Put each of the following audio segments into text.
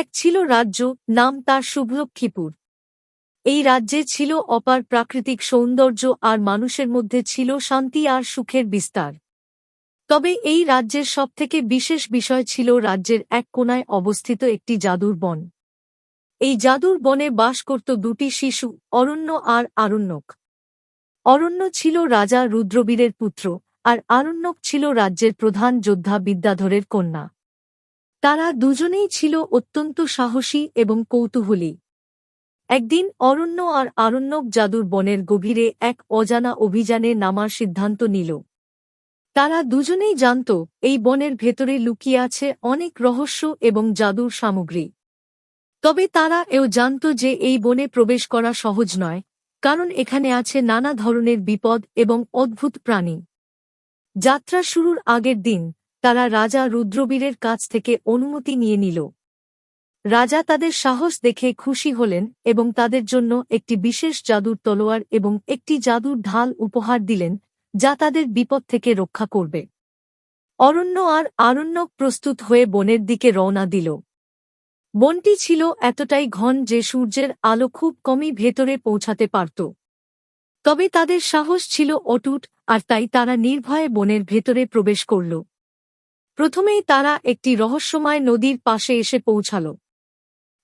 এক ছিল রাজ্য, নাম তার শুভলক্ষ্মীপুর। এই রাজ্যে ছিল অপার প্রাকৃতিক সৌন্দর্য আর মানুষের মধ্যে ছিল শান্তি আর সুখের বিস্তার। তবে এই রাজ্যের সবথেকে বিশেষ বিষয় ছিল রাজ্যের এক কোণায় অবস্থিত একটি জাদুর বন। এই জাদুর বনে বাস করত দুটি শিশু, অরণ্য আর আরণ্যক। অরণ্য ছিল রাজা রুদ্রবীরের পুত্র, আর আরণ্যক ছিল রাজ্যের প্রধান যোদ্ধা বিদ্যাধরের কন্যা। তারা দুজনেই ছিল অত্যন্ত সাহসী এবং কৌতূহলী। একদিন অরণ্য আর আরণ্যক জাদুর বনের গভীরে এক অজানা অভিযানে নামার সিদ্ধান্ত নিল। তারা দুজনেই জানত এই বনের ভেতরে লুকিয়ে আছে অনেক রহস্য এবং জাদুর সামগ্রী। তবে তারা এও জানত যে এই বনে প্রবেশ করা সহজ নয়, কারণ এখানে আছে নানা ধরনের বিপদ এবং অদ্ভুত প্রাণী। যাত্রা শুরুর আগের দিন তারা রাজা রুদ্রবীরের কাছ থেকে অনুমতি নিয়ে নিল। রাজা তাদের সাহস দেখে খুশি হলেন এবং তাদের জন্য একটি বিশেষ জাদুর তলোয়ার এবং একটি জাদুর ঢাল উপহার দিলেন, যা তাদের বিপদ থেকে রক্ষা করবে। অরণ্য আর আরণ্যক প্রস্তুত হয়ে বনের দিকে রওনা দিল। বনটি ছিল এতটাই ঘন যে সূর্যের আলো খুব কমই ভেতরে পৌঁছাতে পারত। তবে তাদের সাহস ছিল অটুট, আর তাই তারা নির্ভয়ে বনের ভেতরে প্রবেশ করল। প্রথমেই তারা একটি রহস্যময় নদীর পাশে এসে পৌঁছাল।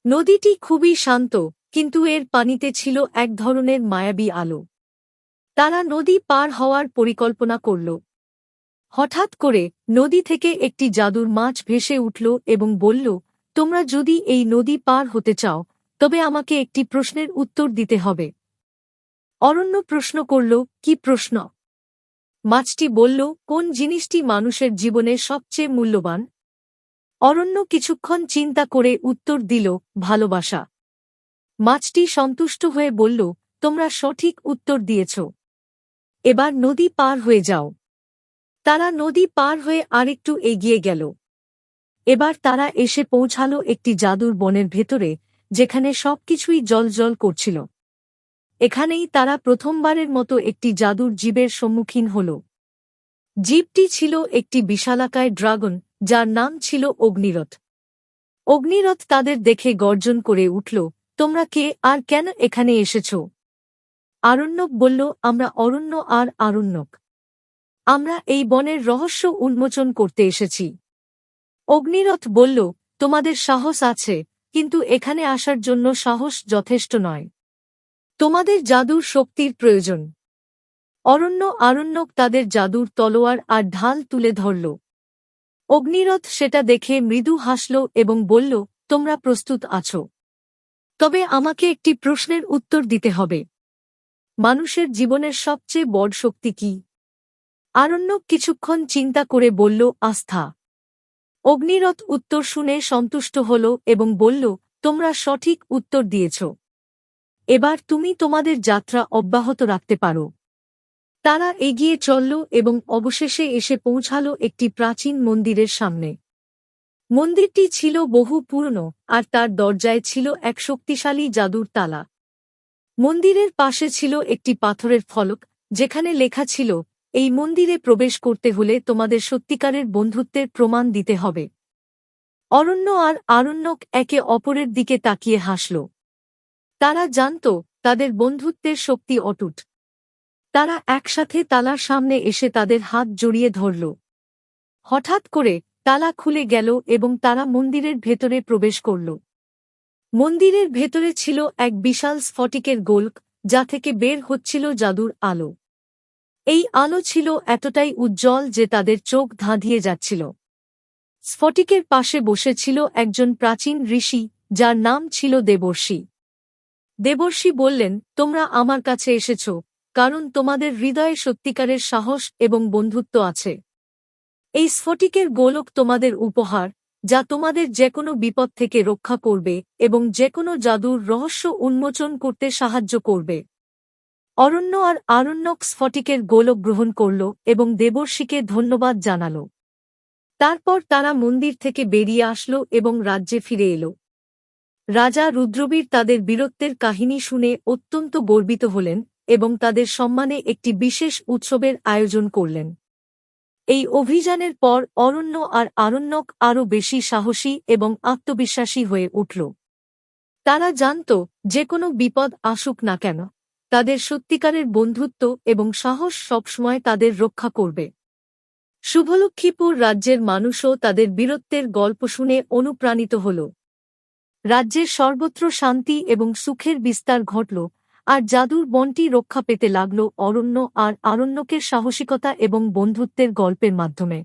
নদীটি খুবই শান্ত, কিন্তু এর পানিতে ছিল এক ধরনের মায়াবী আলো। তারা নদী পার হওয়ার পরিকল্পনা করল। হঠাৎ করে নদী থেকে একটি জাদুর মাছ ভেসে উঠল এবং বলল, তোমরা যদি এই নদী পার হতে চাও, তবে আমাকে একটি প্রশ্নের উত্তর দিতে হবে। অরণ্য প্রশ্ন করল, কি প্রশ্ন? মাছটি বলল, কোন জিনিসটি মানুষের জীবনে সবচেয়ে মূল্যবান? অরণ্য কিছুক্ষণ চিন্তা করে উত্তর দিল, ভালোবাসা। মাছটি সন্তুষ্ট হয়ে বলল, তোমরা সঠিক উত্তর দিয়েছ। এবার নদী পার হয়ে যাও। তারা নদী পার হয়ে আরেকটু এগিয়ে গেল। এবার তারা এসে পৌঁছাল একটি জাদুর বনের ভেতরে, যেখানে সবকিছুই জ্বলজ্বল করছিল। এখানেই তারা প্রথমবারের মতো একটি জাদুর জীবের সম্মুখীন হল। জীবটি ছিল একটি বিশালাকায় ড্রাগন, যার নাম ছিল অগ্নিরথ। অগ্নিরথ তাদের দেখে গর্জন করে উঠল, তোমরা কে আর কেন এখানে এসেছ? আরণ্যক বলল, আমরা অরণ্য আর আরণ্যক। আমরা এই বনের রহস্য উন্মোচন করতে এসেছি। অগ্নিরথ বলল, তোমাদের সাহস আছে, কিন্তু এখানে আসার জন্য সাহস যথেষ্ট নয়। তোমাদের জাদুর শক্তির প্রয়োজন। আরণ্যক তাদের জাদুর তলোয়ার আর ঢাল তুলে ধরল। অগ্নিরথ সেটা দেখে মৃদু হাসল এবং বলল, তোমরা প্রস্তুত আছো? তবে আমাকে একটি প্রশ্নের উত্তর দিতে হবে। মানুষের জীবনের সবচেয়ে বড় শক্তি কি? আরণ্যক কিছুক্ষণ চিন্তা করে বলল, আস্থা। অগ্নিরথ উত্তর শুনে সন্তুষ্ট হল এবং বলল, তোমরা সঠিক উত্তর দিয়েছ। এবার তুমি তোমাদের যাত্রা অব্যাহত রাখতে পারো। তারা এগিয়ে চলল এবং অবশেষে এসে পৌঁছাল একটি প্রাচীন মন্দিরের সামনে। মন্দিরটি ছিল বহু পুরনো, আর তার দরজায় ছিল এক শক্তিশালী জাদুর তালা। মন্দিরের পাশে ছিল একটি পাথরের ফলক, যেখানে লেখা ছিল, এই মন্দিরে প্রবেশ করতে হলে তোমাদের সত্যিকারের বন্ধুত্বের প্রমাণ দিতে হবে। অরণ্য আর আরণ্যক একে অপরের দিকে তাকিয়ে হাসল। তারা জানত তাদের বন্ধুত্বের শক্তি অটুট। তারা একসাথে তালার সামনে এসে তাদের হাত জড়িয়ে ধরল। হঠাৎ করে তালা খুলে গেল এবং তারা মন্দিরের ভেতরে প্রবেশ করল। মন্দিরের ভেতরে ছিল এক বিশাল স্ফটিকের গোলক, যা থেকে বের হচ্ছিল জাদুর আলো। এই আলো ছিল এতটাই উজ্জ্বল যে তাদের চোখ ধাঁধিয়ে যাচ্ছিল। স্ফটিকের পাশে বসেছিল একজন প্রাচীন ঋষি, যার নাম ছিল দেবর্ষি। দেবর্ষি বললেন, তোমরা আমার কাছে এসেছ, কারণ তোমাদের হৃদয়ে সত্যিকারের সাহস এবং বন্ধুত্ব আছে। এই স্ফটিকের গোলক তোমাদের উপহার, যা তোমাদের যেকোনো বিপদ থেকে রক্ষা করবে এবং যেকোনো জাদুর রহস্য উন্মোচন করতে সাহায্য করবে। অরণ্য আর আরণ্যক স্ফটিকের গোলক গ্রহণ করল এবং দেবর্ষিকে ধন্যবাদ জানাল। তারপর তারা মন্দির থেকে বেরিয়ে আসলো এবং রাজ্যে ফিরে এল। রাজা রুদ্রবীর তাদের বীরত্বের কাহিনী শুনে অত্যন্ত গর্বিত হলেন এবং তাদের সম্মানে একটি বিশেষ উৎসবের আয়োজন করলেন। এই অভিযানের পর অরণ্য আর আরণ্যক আরও বেশি সাহসী এবং আত্মবিশ্বাসী হয়ে উঠল। তারা জানত যে কোনো বিপদ আসুক না কেন, তাদের সত্যিকারের বন্ধুত্ব এবং সাহস সবসময় তাদের রক্ষা করবে। শুভলক্ষ্মীপুর রাজ্যের মানুষও তাদের বীরত্বের গল্প শুনে অনুপ্রাণিত হল। রাজ্যের সর্বত্র শান্তি এবং সুখের বিস্তার ঘটল, আর জাদুর বনটি রক্ষা পেতে লাগল অরণ্য আর আরণ্যকের সাহসিকতা এবং বন্ধুত্বের গল্পের মাধ্যমে।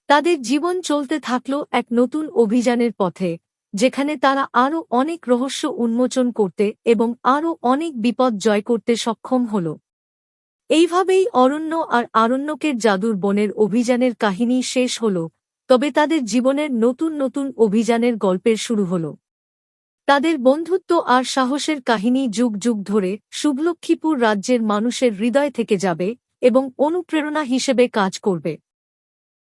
তাদের জীবন চলতে থাকল এক নতুন অভিযানের পথে, যেখানে তারা আরও অনেক রহস্য উন্মোচন করতে এবং আরও অনেক বিপদ জয় করতে সক্ষম হল। এইভাবেই অরণ্য আর আরণ্যকের জাদুর বনের অভিযানের কাহিনী শেষ হল, তবে তাদের জীবনের নতুন নতুন অভিযানের গল্পের শুরু হল। তাদের বন্ধুত্ব আর সাহসের কাহিনী যুগ যুগ ধরে শুভলক্ষ্মীপুর রাজ্যের মানুষের হৃদয় থেকে যাবে এবং অনুপ্রেরণা হিসেবে কাজ করবে।